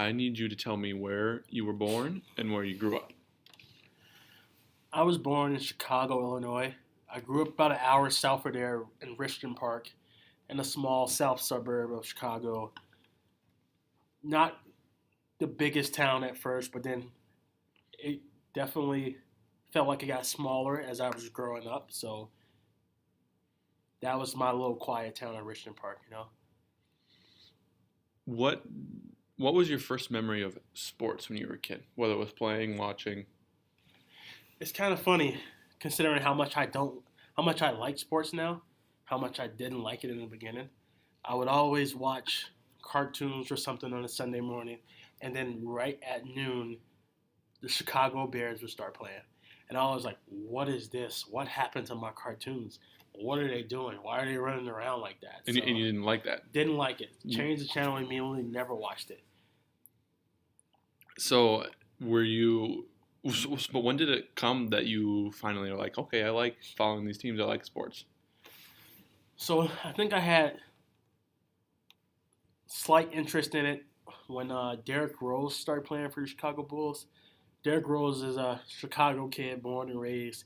I need you to tell me where you were born and where you grew up. I was born in Chicago, Illinois. I grew up about an hour south of there in Richmond Park, in a small south suburb of Chicago. Not the biggest town at first, but then it definitely felt like it got smaller as I was growing up. So that was my little quiet town in Richmond Park. What What was your first memory of sports when you were a kid? Whether it was playing, watching. It's kind of funny considering how much I like sports now, how much I didn't like it in the beginning. I would always watch cartoons or something on a Sunday morning, and then right at noon, the Chicago Bears would start playing. And I was like, what is this? What happened to my cartoons? What are they doing? Why are they running around like that? And you didn't like that. Didn't like it. Changed the channel immediately, never watched it. So were you? But when did it come that you finally were like, okay, I like following these teams. I like sports. So I think I had slight interest in it when Derrick Rose started playing for the Chicago Bulls. Derrick Rose is a Chicago kid, born and raised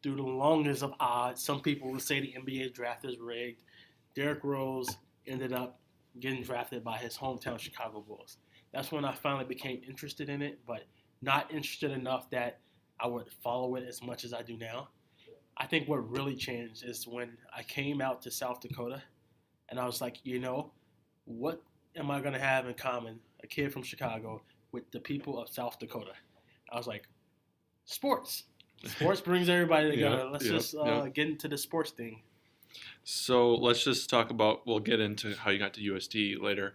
through the longest of odds. Some people would say the NBA draft is rigged. Derrick Rose ended up getting drafted by his hometown Chicago Bulls. That's when I finally became interested in it, but not interested enough that I would follow it as much as I do now. I think what really changed is when I came out to South Dakota and I was like, what am I going to have in common, a kid from Chicago, with the people of South Dakota? I was like, sports. Sports brings everybody together. Let's just get into the sports thing. So let's just talk about. We'll get into how you got to USD later.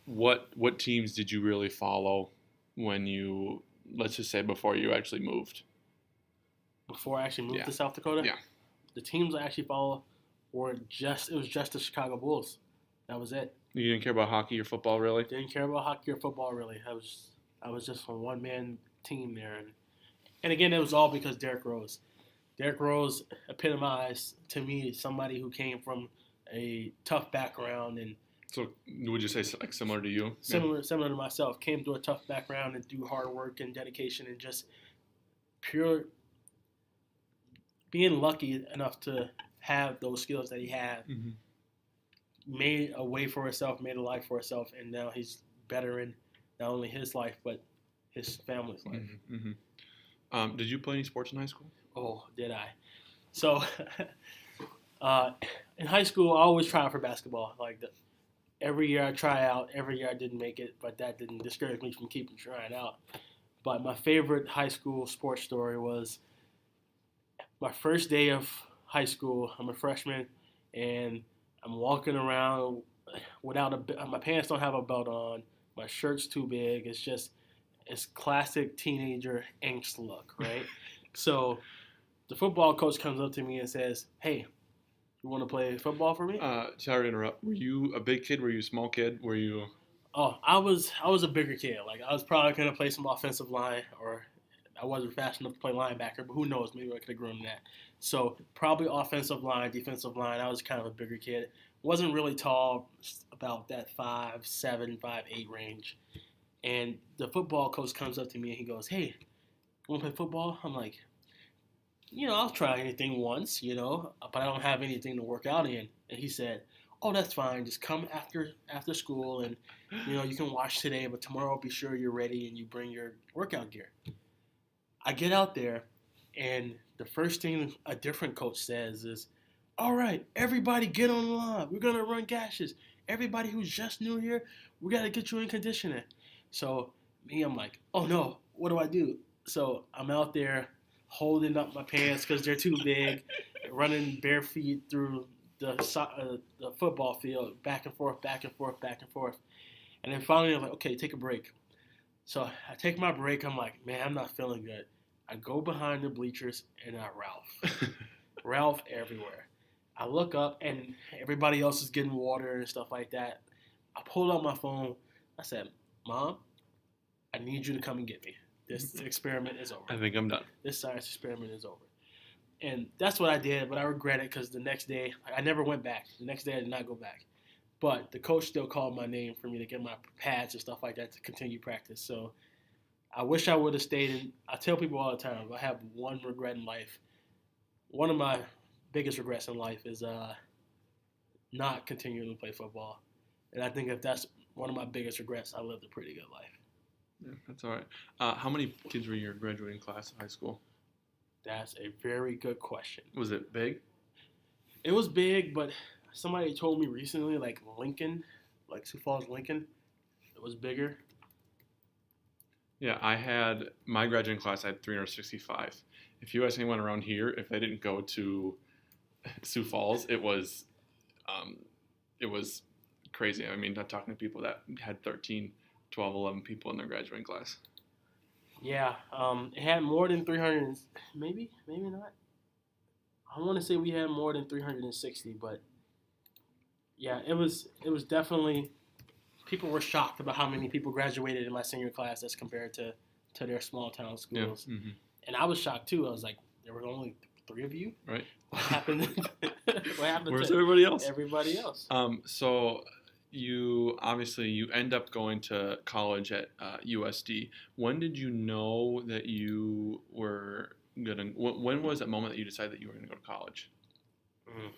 What teams did you really follow when you, let's just say, before you actually moved? Before I actually moved to South Dakota? Yeah. The teams I actually follow it was just the Chicago Bulls. That was it. You didn't care about hockey or football, really? Didn't care about hockey or football, really. I was just a one-man team there. And again, it was all because Derrick Rose. Derrick Rose epitomized, to me, somebody who came from a tough background and so would you say like similar to you? Similar to myself. Came through a tough background and through hard work and dedication and just pure being lucky enough to have those skills that he had. Mm-hmm. Made a way for himself, made a life for himself, and now he's bettering not only his life but his family's life. Mm-hmm. Mm-hmm. Did you play any sports in high school? Oh, did I? So, in high school, I always try out for basketball. Every year I try out. Every year I didn't make it, but that didn't discourage me from keeping trying out. But my favorite high school sports story was my first day of high school. I'm a freshman, and I'm walking around without my pants don't have a belt on. My shirt's too big. It's classic teenager angst look, right? So the football coach comes up to me and says, "Hey, you want to play football for me?" Sorry to interrupt. Were you a big kid? Were you a small kid? Were you? Oh, I was a bigger kid. I was probably gonna play some offensive line, or I wasn't fast enough to play linebacker. But who knows? Maybe I could have grown that. So probably offensive line, defensive line. I was kind of a bigger kid. Wasn't really tall, about that 5'7", 5'8" range. And the football coach comes up to me and he goes, "Hey, you want to play football?" I'm like, I'll try anything once, but I don't have anything to work out in. And he said, "Oh, that's fine. Just come after school and, you can watch today, but tomorrow be sure you're ready and you bring your workout gear." I get out there, and the first thing a different coach says is, "All right, everybody get on the line. We're going to run gashes. Everybody who's just new here, we got to get you in conditioning." So me, I'm like, "Oh, no, what do I do?" So I'm out there holding up my pants because they're too big, running bare feet through the football field, back and forth, back and forth, back and forth. And then finally I'm like, "Okay, take a break." So I take my break. I'm like, "Man, I'm not feeling good." I go behind the bleachers and I Ralph. Ralph everywhere. I look up and everybody else is getting water and stuff like that. I pulled out my phone. I said, "Mom, I need you to come and get me. This experiment is over. I think I'm done. This science experiment is over." And that's what I did, but I regret it because the next day, I never went back. The next day I did not go back. But the coach still called my name for me to get my pads and stuff like that to continue practice. So I wish I would have stayed in. I tell people all the time, if I have one regret in life, one of my biggest regrets in life is not continuing to play football. And I think if that's one of my biggest regrets, I lived a pretty good life. Yeah, that's all right. How many kids were in your graduating class of high school? That's a very good question. Was it big? It was big, but somebody told me recently, like Lincoln, like Sioux Falls, Lincoln, it was bigger. Yeah, I had my graduating class. I had 365. If you ask anyone around here, if they didn't go to Sioux Falls, um, it was crazy. I mean, I'm talking to people that had 13, 12, 11 people in their graduating class. Yeah, it had more than 300, maybe not. I want to say we had more than 360, but yeah, it was definitely people were shocked about how many people graduated in my senior class as compared to their small town Yeah. schools. Mm-hmm. And I was shocked too. I was like, there were only three of you. Right. What happened? What happened Where's to everybody else? everybody else? So you obviously you end up going to college at USD. When did you know that you were gonna? When was that moment that you decided that you were gonna go to college? Mm.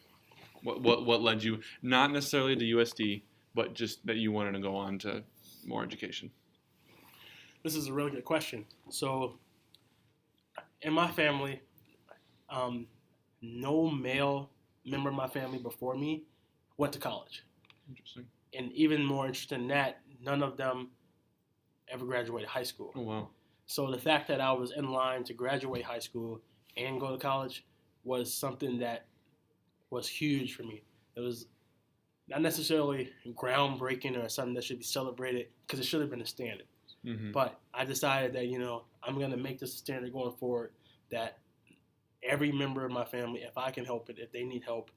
What led you not necessarily to USD, but just that you wanted to go on to more education? This is a really good question. So, in my family, um, no male member of my family before me went to college. Interesting. And even more interesting than that, none of them ever graduated high school. Oh wow. So the fact that I was in line to graduate high school and go to college was something that was huge for me. It was not necessarily groundbreaking or something that should be celebrated because it should have been a standard. Mm-hmm. But I decided that, I'm going to make this a standard going forward that every member of my family, if I can help it, if they need help,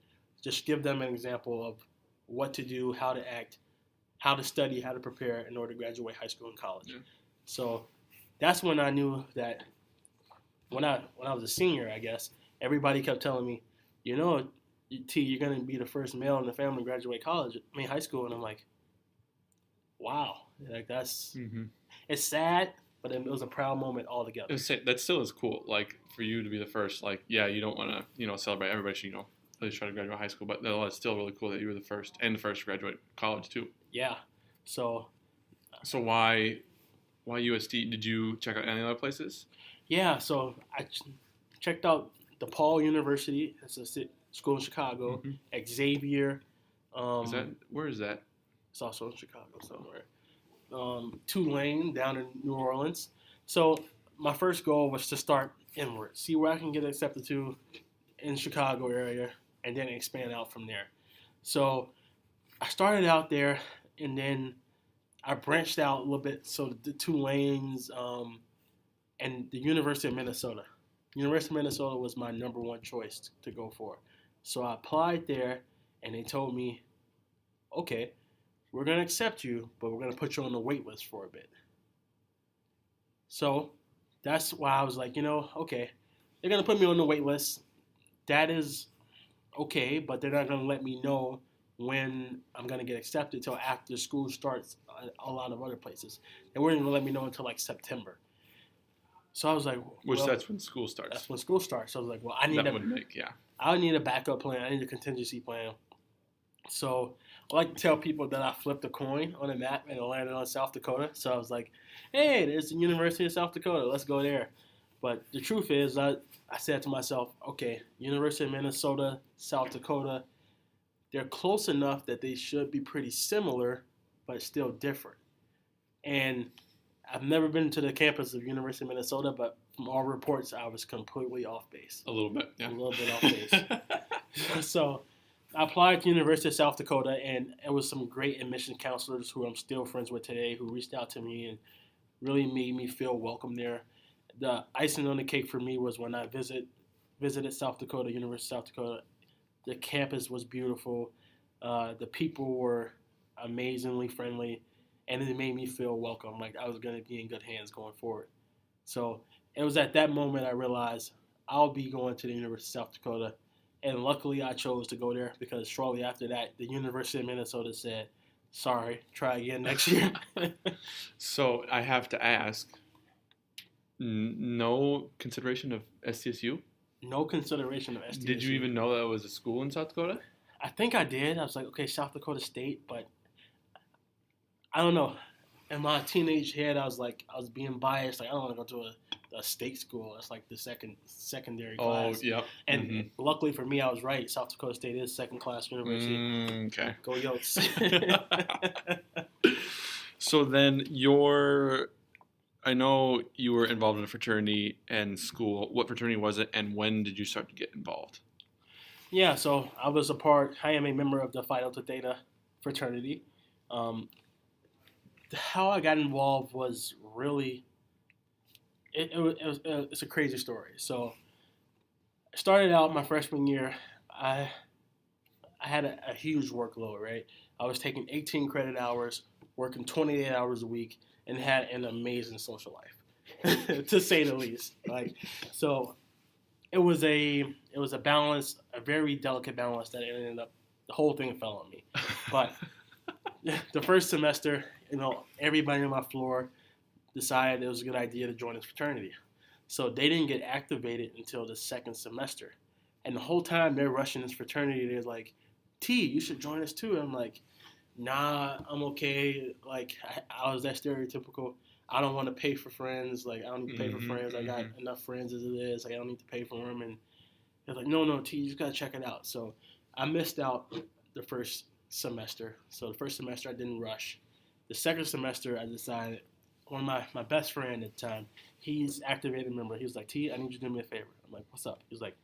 just give them an example of what to do, how to act, how to study, how to prepare in order to graduate high school and college. Yeah. So that's when I knew that when I was a senior, I guess, everybody kept telling me, T, you're going to be the first male in the family to graduate high school. And I'm like, wow. Like that's, Mm-hmm. it's sad, but it was a proud moment altogether. That still is cool. Like for you to be the first, like yeah, you don't want to celebrate. Everybody should at least try to graduate high school, but no, it's still really cool that you were the first and the first to graduate college too. Yeah. So why USD? Did you check out any other places? yeah, so I checked out DePaul University. It's a school in Chicago. Mm-hmm. Xavier. Where is that? It's also in Chicago somewhere. Tulane down in New Orleans. So my first goal was to start inward, see where I can get accepted to in Chicago area, and then expand out from there. So I started out there, and then I branched out a little bit. So the Tulane's and the University of Minnesota. University of Minnesota was my number one choice to go for. So I applied there, and they told me, okay, we're going to accept you, but we're going to put you on the wait list for a bit. So that's why I was like, okay, they're going to put me on the wait list. That is okay, but they're not going to let me know when I'm going to get accepted until after school starts a lot of other places. They weren't going to let me know until like September. So I was like, that's when school starts. That's when school starts. So I was like, well, I need a backup plan. I need a contingency plan. So I like to tell people that I flipped a coin on a map and it landed on South Dakota. So I was like, hey, there's the University of South Dakota. Let's go there. But the truth is, I said to myself, okay, University of Minnesota, South Dakota, they're close enough that they should be pretty similar, but still different. And I've never been to the campus of University of Minnesota, but from all reports, I was completely off base. A little bit, yeah. A little bit off base. So I applied to University of South Dakota, and it was some great admission counselors who I'm still friends with today who reached out to me and really made me feel welcome there. The icing on the cake for me was when I visited South Dakota, University of South Dakota. The campus was beautiful. The people were amazingly friendly, and it made me feel welcome, like I was going to be in good hands going forward. So it was at that moment I realized I'll be going to the University of South Dakota, And luckily, I chose to go there because shortly after that, the University of Minnesota said, "Sorry, try again next year." So I have to ask, no consideration of SDSU? No consideration of Did you SDSU. even know that was a school in South Dakota? I think I did. I was like, okay, South Dakota State, but I don't know. In my teenage head, I was being biased. Like, I don't want to go to a state school. It's like the secondary Oh, class. yep. And luckily for me, I was right. South Dakota State is second class university. Okay. Go Yotes. So then I know you were involved in a fraternity and school. What fraternity was it, and when did you start to get involved? Yeah, so I am a member of the Phi Delta Theta fraternity. Um, how I got involved was really, it's a crazy story. So I started out my freshman year, I had a huge workload, right? I was taking 18 credit hours, working 28 hours a week, and had an amazing social life, to say the least. Like, so it was a balance, a very delicate balance that ended up the whole thing fell on me. But the first semester, everybody on my floor decided it was a good idea to join this fraternity. So they didn't get activated until the second semester. And the whole time they're rushing this fraternity, they're like, T, you should join us too. And I'm like, nah, I'm okay. Like, I was that stereotypical, I don't want to pay for friends. Like, I don't need to pay for friends. I got enough friends as it is. Like, I don't need to pay for them. And they're like, no, T, you just got to check it out. So I missed out the first semester. So the first semester I didn't rush. The second semester I decided, one of my best friend at the time, he's activated member. He was like, T, I need you to do me a favor. I'm like, what's up? He's like,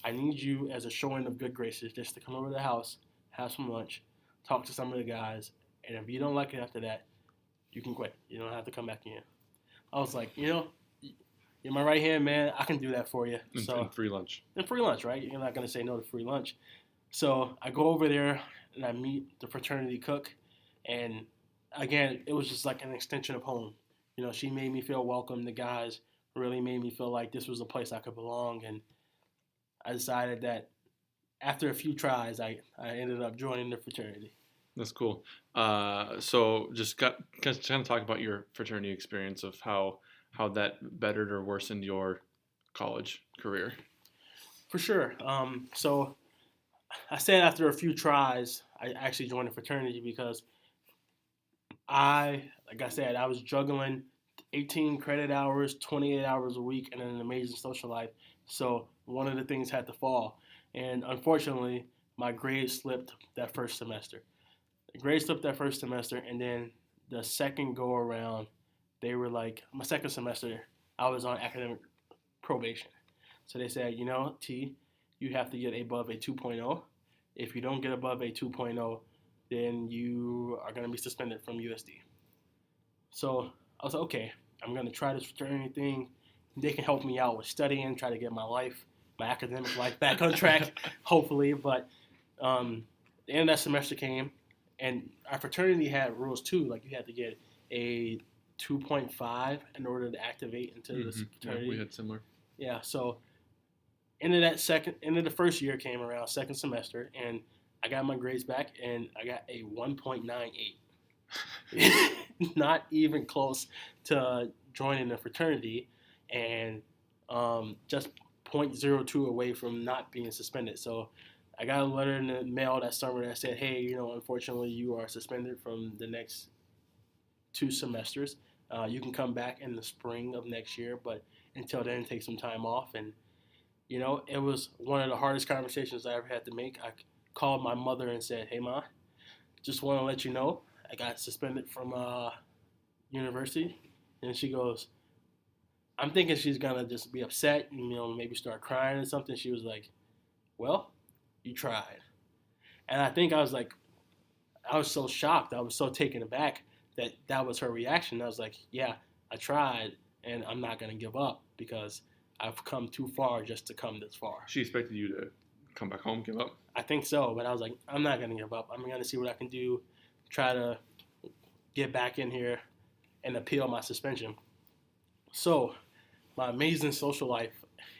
I need you as a showing of good graces just to come over to the house, have some lunch, talk to some of the guys, and if you don't like it after that, you can quit. You don't have to come back in. I was like, you're my right hand man. I can do that for you. And free lunch. And free lunch, right? You're not going to say no to free lunch. So I go over there and I meet the fraternity cook, and again, it was just like an extension of home. She made me feel welcome. The guys really made me feel like this was a place I could belong, and I decided that after a few tries, I ended up joining the fraternity. That's cool. So just kind of talk about your fraternity experience of how that bettered or worsened your college career. For sure. So I said after a few tries, I actually joined the fraternity because like I said, I was juggling 18 credit hours, 28 hours a week, and an amazing social life. So one of the things had to fall. And unfortunately, my grades slipped that first semester. And then the second go around, they were like, my second semester, I was on academic probation. So they said, T, you have to get above a 2.0. If you don't get above a 2.0, then you are going to be suspended from USD. So I was like, okay, I'm going to try this fraternity thing. They can help me out with studying, try to get my academic life back on track, hopefully. But the end of that semester came, and our fraternity had rules too. Like, you had to get a 2.5 in order to activate into this fraternity. Yeah, we had similar. Yeah, so end of the first year came around, second semester, and I got my grades back, and I got a 1.98. Not even close to joining the fraternity, and just 0.02 away from not being suspended. So I got a letter in the mail that summer that said, hey, unfortunately you are suspended from the next 2 semesters. You can come back in the spring of next year, but until then, take some time off. And, it was one of the hardest conversations I ever had to make. I called my mother and said, hey, Ma, just want to let you know I got suspended from university. And she goes, I'm thinking she's going to just be upset and, maybe start crying or something. She was like, well, you tried. And I think I was so shocked. I was so taken aback that was her reaction. I was like, yeah, I tried, and I'm not going to give up because I've come too far just to come this far. She expected you to come back home, give up? I think so, but I was like, I'm not going to give up. I'm going to see what I can do, try to get back in here and appeal my suspension. So my amazing social life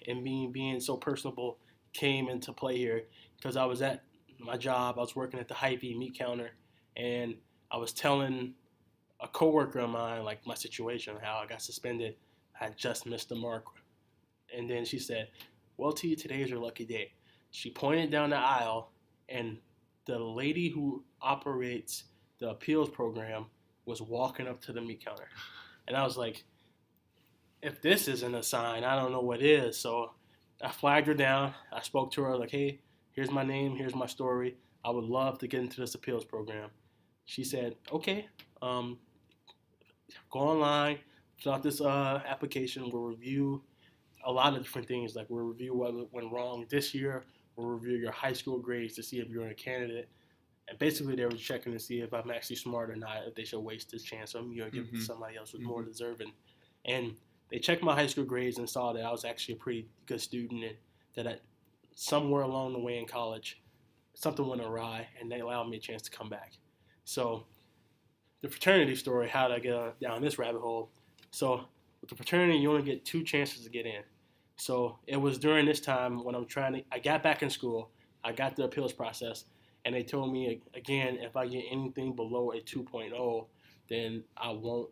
and being so personable came into play here because I was at my job. I was working at the Hy-Vee meat counter, and I was telling a coworker of mine like my situation, how I got suspended. I had just missed the mark, and then she said, "Well, T, today's your lucky day." She pointed down the aisle, and the lady who operates the appeals program was walking up to the meat counter, and I was like, "If this isn't a sign, I don't know what is." So I flagged her down. I spoke to her like, "Hey, here's my name. Here's my story. I would love to get into this appeals program." She said, "Okay, um, go online, fill out this application. We'll review a lot of different things. Like we'll review what went wrong this year. We'll review your high school grades to see if you're a candidate." And basically, they were checking to see if I'm actually smart or not. If they should waste this chance, or give it to somebody else who's more deserving. And they checked my high school grades and saw that I was actually a pretty good student, and that somewhere along the way in college, something went awry, and they allowed me a chance to come back. So the fraternity story, how did I get down this rabbit hole? So with the fraternity, you only get 2 chances to get in. So it was during this time when I got back in school, I got the appeals process, and they told me again, if I get anything below a 2.0, then I won't.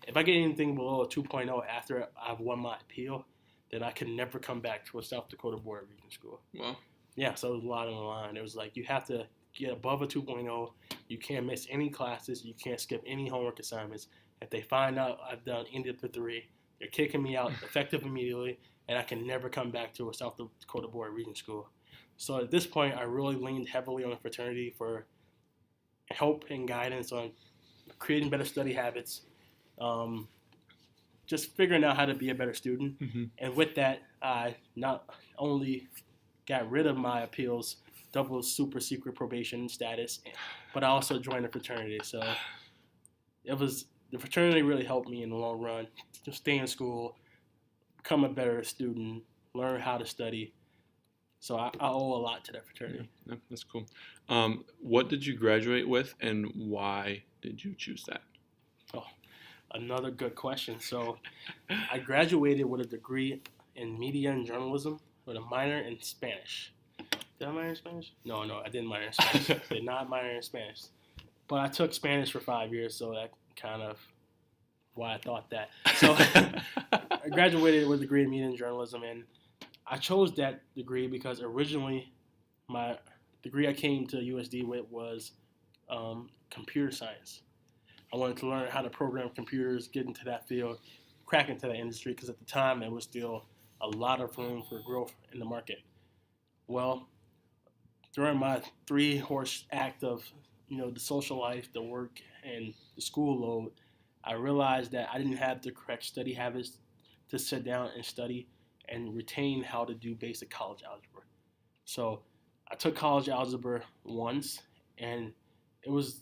If I get anything below a 2.0 after I've won my appeal, then I can never come back to a South Dakota Board of Regents school. Well, yeah, so it was a lot on the line. It was like you have to get above a 2.0. You can't miss any classes. You can't skip any homework assignments. If they find out I've done any of the 3, they're kicking me out effective immediately, and I can never come back to a South Dakota Board of Regents school. So at this point, I really leaned heavily on the fraternity for help and guidance on creating better study habits, just figuring out how to be a better student. And with that, I not only got rid of my appeals, double super secret probation status, but I also joined the fraternity. So the fraternity really helped me in the long run to stay in school, become a better student, learn how to study. So I owe a lot to that fraternity. Yeah, that's cool. What did you graduate with, and why did you choose that? Oh, another good question. So I graduated with a degree in media and journalism with a minor in Spanish. Did I minor in Spanish? No, I didn't minor in Spanish. Did not minor in Spanish. But I took Spanish for 5 years, so that kind of why I thought that. So I graduated with a degree in media and journalism, and I chose that degree because originally my degree I came to USD with was computer science. I wanted to learn how to program computers, get into that field, crack into that industry, because at the time there was still a lot of room for growth in the market. Well, during my 3-horse act of the social life, the work, and the school load, I realized that I didn't have the correct study habits to sit down and study and retain how to do basic college algebra. So I took college algebra once, and it was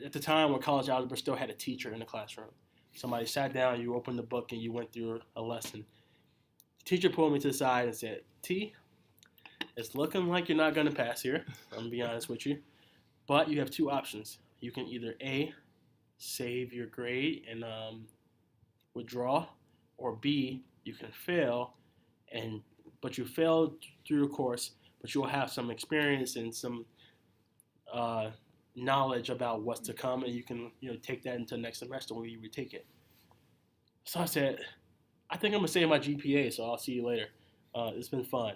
at the time when college algebra still had a teacher in the classroom. Somebody sat down, you opened the book, and you went through a lesson. The teacher pulled me to the side and said, "T, it's looking like you're not going to pass here. I'm going to be honest with you. But you have 2 options. You can either A, save your grade and withdraw, or B, you can fail, but you failed through the course, but you'll have some experience and some knowledge about what's to come, and you can take that into next semester when you retake it." So I said, "I think I'm gonna save my GPA, so I'll see you later. It's been fun."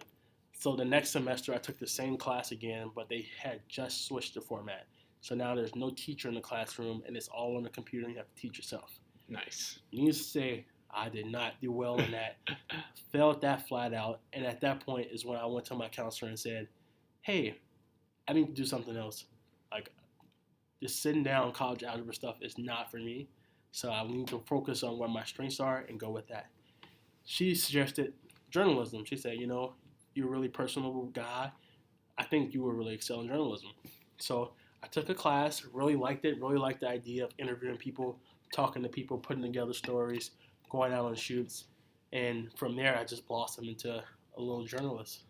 So the next semester I took the same class again, but they had just switched the format. So now there's no teacher in the classroom, and it's all on the computer, and you have to teach yourself. Nice. Needless to say, I did not do well in that. Failed that flat out, and at that point is when I went to my counselor and said, "Hey, I need to do something else. Like, just sitting down college algebra stuff is not for me. So I need to focus on where my strengths are and go with that." She suggested journalism. She said, "You're a really personable guy. I think you would really excel in journalism." So I took a class, really liked it, really liked the idea of interviewing people, talking to people, putting together stories, going out on shoots. And from there, I just blossomed into a little journalist.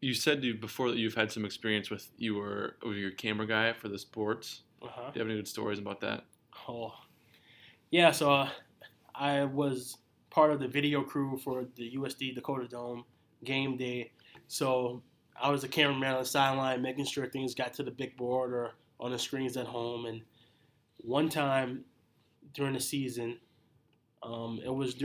You said before that you've had some experience with your camera guy for the sports. Uh-huh. Do you have any good stories about that? Oh, yeah. So I was part of the video crew for the USD Dakota Dome game day. So I was the cameraman on the sideline, making sure things got to the big board or on the screens at home. And one time during the season, it was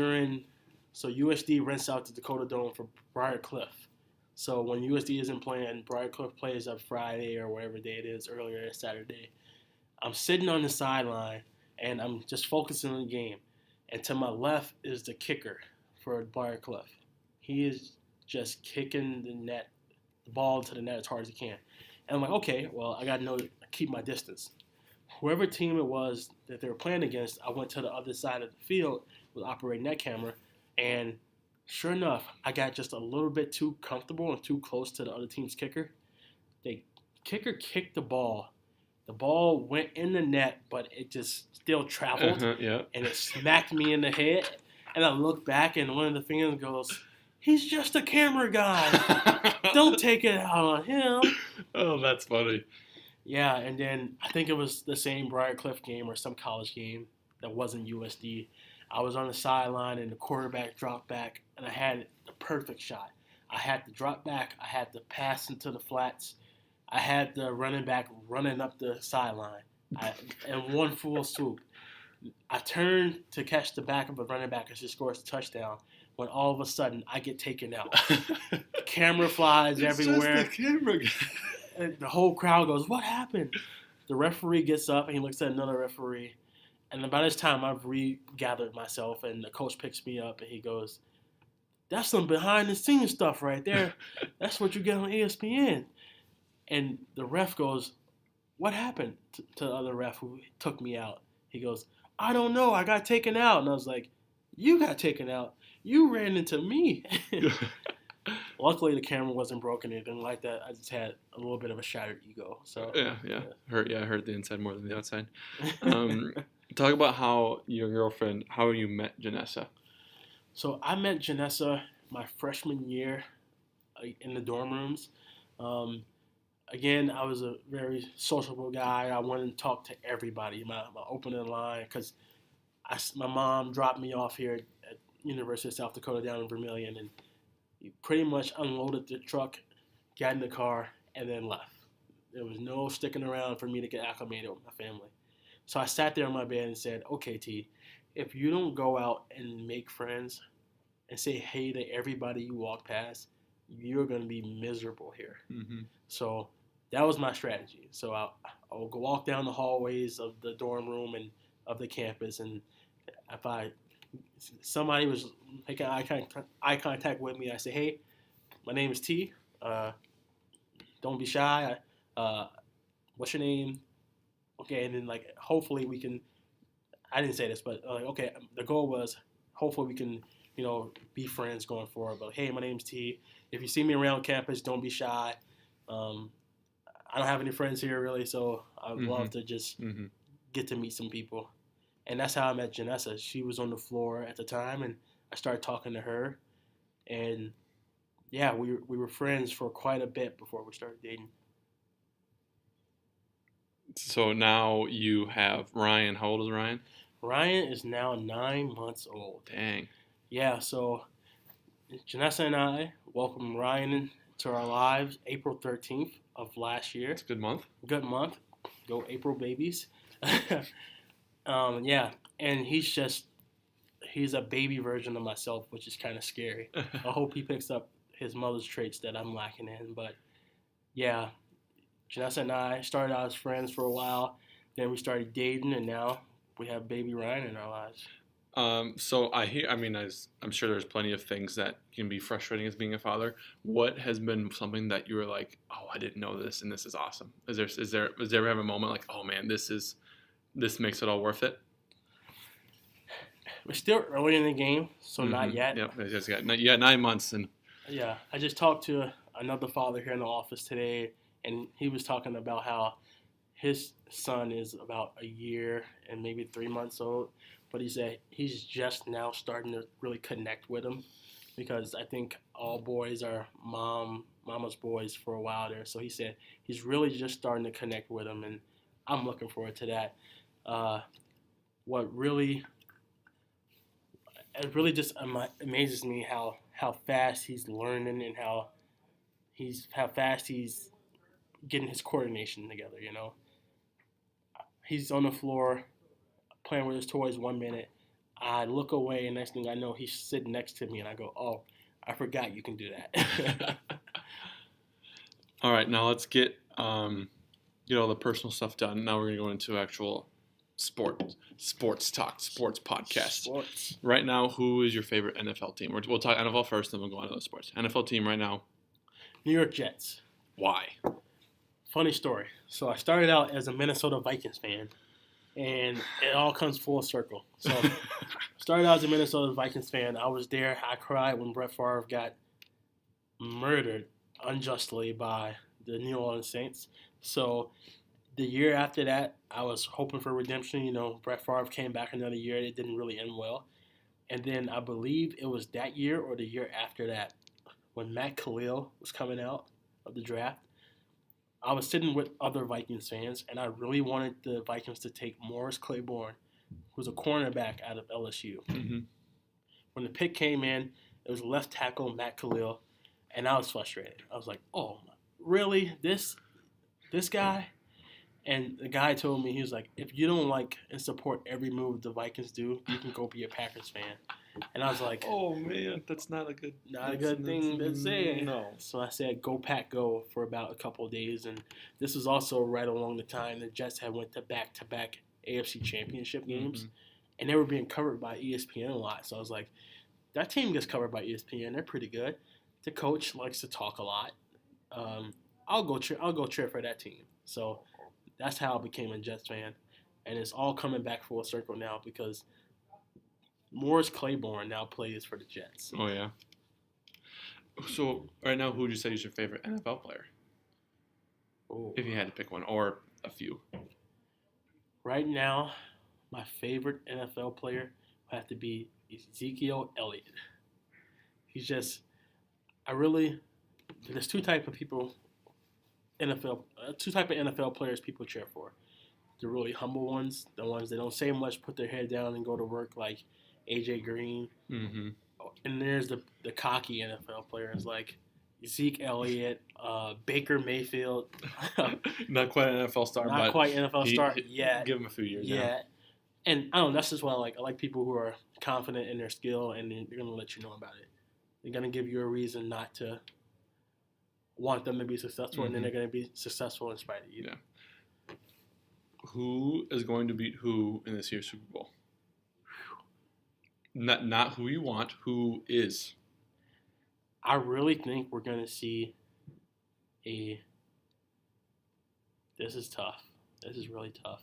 so USD rents out the Dakota Dome for Briarcliff. So when USD isn't playing, Briarcliff plays up Friday or whatever day it is, earlier that Saturday. I'm sitting on the sideline and I'm just focusing on the game. And to my left is the kicker for Briarcliff. He is just kicking the ball to the net as hard as he can. And I'm like, okay, well, I got to keep my distance. Whoever team it was that they were playing against, I went to the other side of the field with operating that camera, and sure enough, I got just a little bit too comfortable and too close to the other team's kicker. The kicker kicked the ball. The ball went in the net, but it just still traveled, and it smacked me in the head. And I look back, and one of the fans goes, "He's just a camera guy. Don't take it out on him." Oh, that's funny. Yeah, and then I think it was the same Briarcliff game or some college game that wasn't USD. I was on the sideline, and the quarterback dropped back, and I had the perfect shot. I had the drop back. I had the pass into the flats. I had the running back running up the sideline in one full swoop. I turned to catch the back of a running back as he scores a touchdown, when all of a sudden I get taken out. Camera flies everywhere. Just the camera guy. And the whole crowd goes, "What happened?" The referee gets up and he looks at another referee. And by this time, I've regathered myself, and the coach picks me up and he goes, "That's some behind-the-scenes stuff right there. That's what you get on ESPN." And the ref goes, "What happened?" to the other ref who took me out. He goes, "I don't know. I got taken out." And I was like, "You got taken out? You ran into me." Luckily, the camera wasn't broken or anything like that. I just had a little bit of a shattered ego. So Yeah. I heard the inside more than the outside. Talk about how your girlfriend, how you met Janessa. So I met Janessa my freshman year in the dorm rooms. Again, I was a very sociable guy. I wanted to talk to everybody. My opening line, because my mom dropped me off here at University of South Dakota down in Vermilion, and pretty much unloaded the truck, got in the car, and then left. There was no sticking around for me to get acclimated with my family. So I sat there on my bed and said, "Okay, T, if you don't go out and make friends and say hey to everybody you walk past, you're going to be miserable here." Mm-hmm. So that was my strategy. So I'll go walk down the hallways of the dorm room and of the campus, and if somebody was making eye contact with me, I say, "Hey, my name is T. Don't be shy. What's your name?" Okay, and then hopefully we can. I didn't say this, but okay, the goal was hopefully we can be friends going forward. But hey, my name's T. If you see me around campus, don't be shy. I don't have any friends here really, so I'd love to just get to meet some people. And that's how I met Janessa. She was on the floor at the time, and I started talking to her. And yeah, we were friends for quite a bit before we started dating. So now you have Ryan. How old is Ryan? Ryan is now 9 months old. Dang. Yeah, so Janessa and I welcomed Ryan into our lives April 13th of last year. It's a good month. Good month. Go April babies. Yeah, and he's a baby version of myself, which is kind of scary. I hope he picks up his mother's traits that I'm lacking in. But yeah, Janessa and I started out as friends for a while. Then we started dating, and now we have baby Ryan in our lives. So I'm sure there's plenty of things that can be frustrating as being a father. What has been something that you were like, "Oh, I didn't know this, and this is awesome"? Is there ever have a moment like, "Oh man, this makes it all worth it"? We're still early in the game, so not yet. Yep, you got 9 months, and yeah, I just talked to another father here in the office today, and he was talking about how his son is about a year and maybe 3 months old, but he said he's just now starting to really connect with him, because I think all boys are mama's boys for a while there. So he said he's really just starting to connect with him, and I'm looking forward to that. What really it really just amazes me how fast he's learning and how fast he's getting his coordination together. He's on the floor playing with his toys 1 minute. I look away, and next thing I know, he's sitting next to me, and I go, "Oh, I forgot you can do that." All right, now let's get all the personal stuff done. Now we're gonna go into actual sports talk, sports podcast. Sports. Right now, who is your favorite NFL team? We'll talk NFL first, then we'll go on to the sports. NFL team right now. New York Jets. Why? Funny story. So I started out as a Minnesota Vikings fan, and it all comes full circle. So started out as a Minnesota Vikings fan. I was there. I cried when Brett Favre got murdered unjustly by the New Orleans Saints. So the year after that, I was hoping for redemption. Brett Favre came back another year. It didn't really end well. And then I believe it was that year or the year after that when Matt Khalil was coming out of the draft. I was sitting with other Vikings fans, and I really wanted the Vikings to take Morris Claiborne, who was a cornerback out of LSU. Mm-hmm. When the pick came in, it was left tackle Matt Khalil, and I was frustrated. I was like, "Oh, really? This guy?" And the guy told me, he was like, "If you don't like and support every move the Vikings do, you can go be a Packers fan." And I was like, "Oh man, that's not a good thing to say." No. So I said, "Go Pack, go!" for about a couple of days, and this was also right along the time the Jets had went to back-to-back AFC Championship games, Mm-hmm. and they were being covered by ESPN a lot. So I was like, that team gets covered by ESPN. They're pretty good. The coach likes to talk a lot. I'll go cheer for that team. So that's how I became a Jets fan, and it's all coming back full circle now because Morris Claiborne now plays for the Jets. Oh yeah. So right now, who would you say is your favorite NFL player? Oh. If you had to pick one, or a few. Right now, my favorite NFL player would have to be Ezekiel Elliott. He's just, there's two type of NFL players people cheer for. The really humble ones, the ones that don't say much, put their head down and go to work, like AJ Green. Mm-hmm. And there's the cocky NFL players like Zeke Elliott, Baker Mayfield. Not quite an NFL star, Not quite NFL star yet. Give him a few years. Yeah. And I don't know, that's just what I like. I like people who are confident in their skill, and they're going to let you know about it. They're going to give you a reason not to want them to be successful, and then they're going to be successful in spite of you. Yeah. Who is going to beat who in this year's Super Bowl? Not who you want, who is. I really think we're going to see this is tough. This is really tough.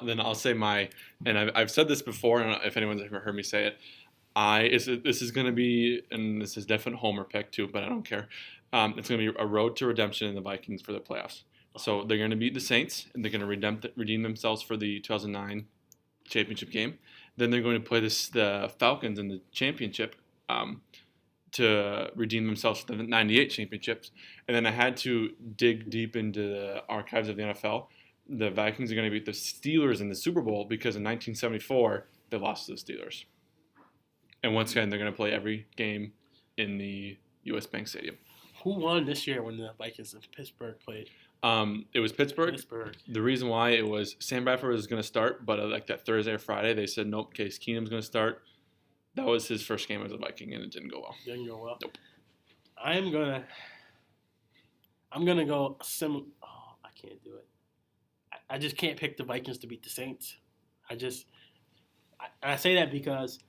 Then I'll say and I've said this before, and if anyone's ever heard me say it, this is going to be, and this is definitely Homer pick too, but I don't care. It's going to be a road to redemption in the Vikings for the playoffs. So they're going to beat the Saints, and they're going to redeem themselves for the 2009 championship game. Then they're going to play the Falcons in the championship to redeem themselves for the 98 championships. And then I had to dig deep into the archives of the NFL. The Vikings are going to beat the Steelers in the Super Bowl because in 1974, they lost to the Steelers. And once again, they're going to play every game in the U.S. Bank Stadium. Who won this year when the Vikings and Pittsburgh played? It was Pittsburgh. The reason why it was Sam Bradford was going to start, but like that Thursday or Friday, they said, nope, Case Keenum's going to start. That was his first game as a Viking, and it didn't go well. Didn't go well? Nope. I'm going to go similar. Oh, I can't do it. I just can't pick the Vikings to beat the Saints. I say that because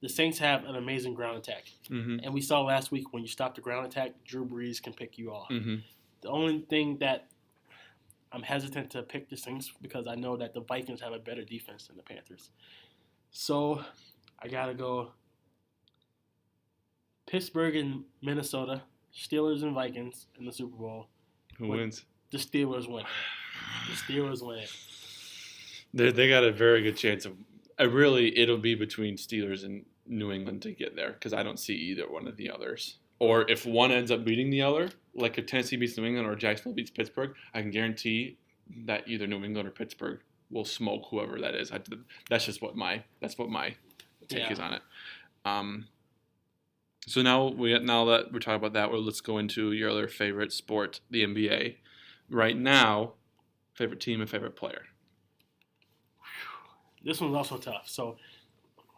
the Saints have an amazing ground attack. Mm-hmm. And we saw last week when you stop the ground attack, Drew Brees can pick you off. Mm-hmm. The only thing that I'm hesitant to pick the Saints because I know that the Vikings have a better defense than the Panthers. So I got to go Pittsburgh and Minnesota, Steelers and Vikings in the Super Bowl. Who wins? The Steelers win. The Steelers win it. They got a very good chance of. It'll be between Steelers and New England to get there because I don't see either one of the others. Or if one ends up beating the other, like if Tennessee beats New England or Jacksonville beats Pittsburgh, I can guarantee that either New England or Pittsburgh will smoke whoever that is. That's what my take Yeah. is on it. So now that we're talking about that, let's go into your other favorite sport, the NBA. Right now, favorite team and favorite player. This one's also tough. So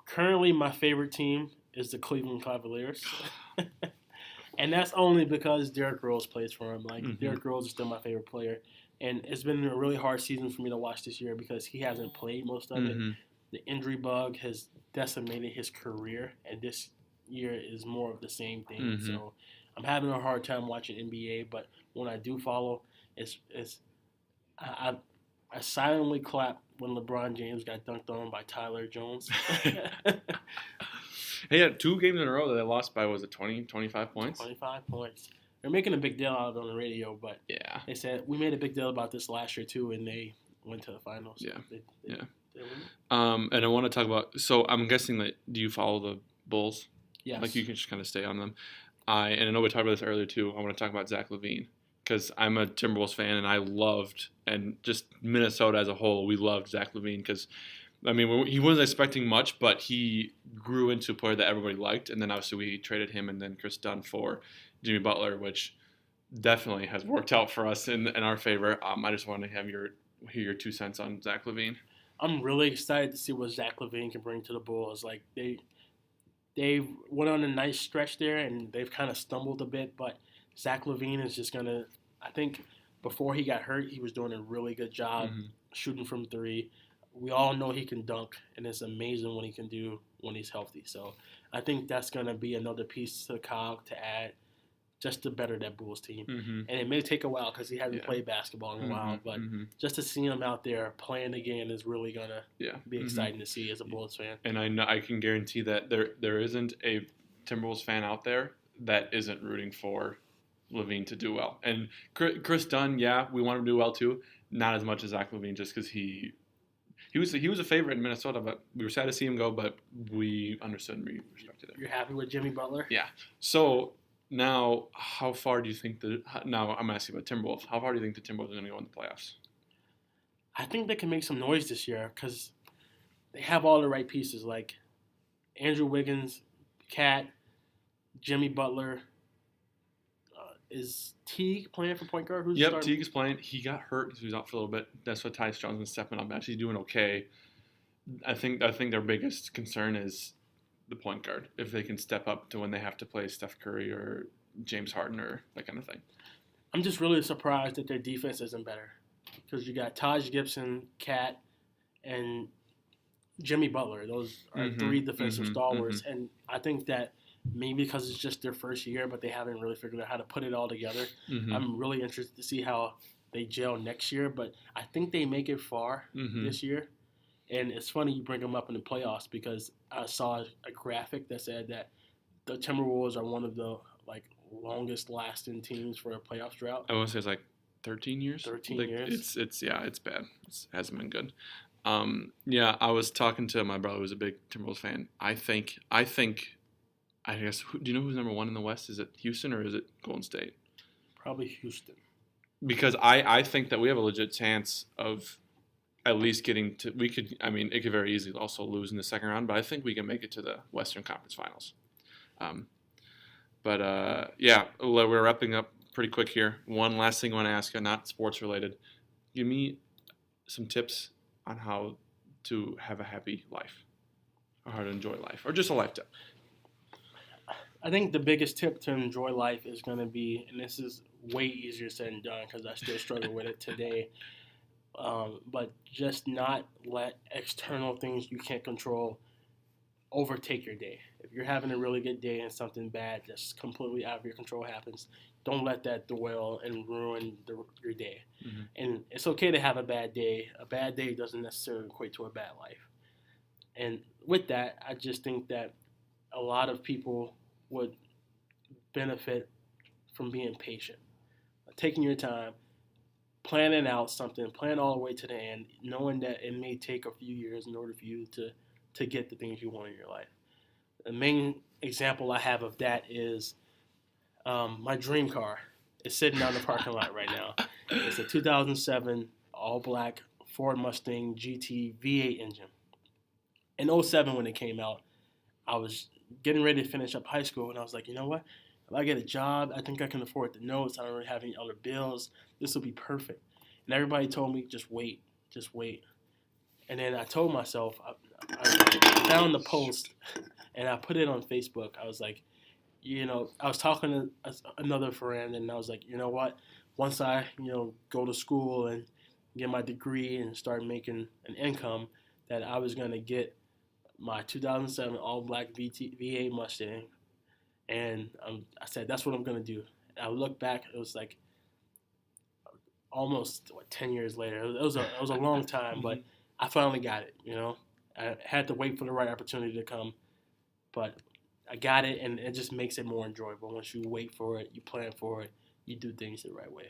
currently, my favorite team is the Cleveland Cavaliers. And that's only because Derrick Rose plays for him. Like, Derrick Rose is still my favorite player. And it's been a really hard season for me to watch this year because he hasn't played most of it. The injury bug has decimated his career, and this year is more of the same thing. So I'm having a hard time watching NBA, but when I do follow, I silently clap when LeBron James got dunked on by Tyler Jones. Hey, yeah, 2 games in a row that they lost by, was it 20, 25 points? 25 points. They're making a big deal out of it on the radio, but yeah, they said we made a big deal about this last year too, and they went to the finals. Yeah, They and I want to talk about. So I'm guessing that do you follow the Bulls? Yes. Like you can just kind of stay on them. And I know we talked about this earlier too. I want to talk about Zach LaVine because I'm a Timberwolves fan, and I loved, and just Minnesota as a whole, we loved Zach LaVine because. I mean, he wasn't expecting much, but he grew into a player that everybody liked. And then obviously we traded him and then Chris Dunn for Jimmy Butler, which definitely has worked out for us in our favor. I just wanted to hear your 2 cents on Zach LaVine. I'm really excited to see what Zach LaVine can bring to the Bulls. Like they went on a nice stretch there, and they've kind of stumbled a bit. But Zach LaVine is just gonna. I think before he got hurt, he was doing a really good job shooting from 3. We all know he can dunk, and it's amazing what he can do when he's healthy. So I think that's going to be another piece to the cog to add just to better that Bulls team. And it may take a while because he hasn't played basketball in a while, but just to see him out there playing again is really going to be exciting to see as a Bulls fan. And I know I can guarantee that there isn't a Timberwolves fan out there that isn't rooting for LaVine to do well. And Chris Dunn, we want him to do well too. Not as much as Zach LaVine just because he was a favorite in Minnesota, but we were sad to see him go, but we understood and we respected it. You're happy with Jimmy Butler? Yeah. So now, how far do you think now I'm asking about Timberwolves. How far do you think the Timberwolves are going to go in the playoffs? I think they can make some noise this year because they have all the right pieces like Andrew Wiggins, Cat, Jimmy Butler. Is Teague playing for point guard? Yep, Teague is playing. He got hurt, so he's out for a little bit. That's what Tyus Jones is stepping up. Actually, doing okay. I think their biggest concern is the point guard. If they can step up to when they have to play Steph Curry or James Harden or that kind of thing. I'm just really surprised that their defense isn't better because you got Taj Gibson, Cat, and Jimmy Butler. Those are 3 defensive stalwarts, and I think that. Maybe because it's just their first year, but they haven't really figured out how to put it all together. I'm really interested to see how they gel next year, but I think they make it far this year. And it's funny you bring them up in the playoffs because I saw a graphic that said that the Timberwolves are one of the longest lasting teams for a playoff drought. I want to say it's like 13 years. 13 years. It's bad. It hasn't been good. I was talking to my brother who's a big Timberwolves fan. I guess, do you know who's number 1 in the West? Is it Houston or is it Golden State? Probably Houston. Because I think that we have a legit chance of at least getting to – it could very easily also lose in the second round, but I think we can make it to the Western Conference Finals. We're wrapping up pretty quick here. One last thing I want to ask you, not sports related. Give me some tips on how to have a happy life or how to enjoy life or just a life tip. I think the biggest tip to enjoy life is going to be, and this is way easier said than done because I still struggle with it today, but just not let external things you can't control overtake your day. If you're having a really good day and something bad that's completely out of your control happens, don't let that dwell and ruin your day. And it's okay to have a bad day. A bad day doesn't necessarily equate to a bad life. And with that, I just think that a lot of people would benefit from being patient, taking your time, planning out something, plan all the way to the end, knowing that it may take a few years in order for you to get the things you want in your life. The main example I have of that is my dream car is sitting down in the parking lot right now. It's a 2007 all-black Ford Mustang GT V8 engine. In 2007 when it came out, I was getting ready to finish up high school, and I was like, you know what? If I get a job, I think I can afford the notes. I don't really have any other bills. This will be perfect. And everybody told me, just wait, just wait. And then I told myself, I found the post, and I put it on Facebook. I was like, I was talking to another friend, and I was like, you know what? Once I, go to school and get my degree and start making an income, that I was going to get my 2007 all black V8 Mustang. And I said, that's what I'm going to do. And I look back, it was like almost 10 years later. It was a long time, but I finally got it. I had to wait for the right opportunity to come, but I got it, and it just makes it more enjoyable once you wait for it, you plan for it, you do things the right way.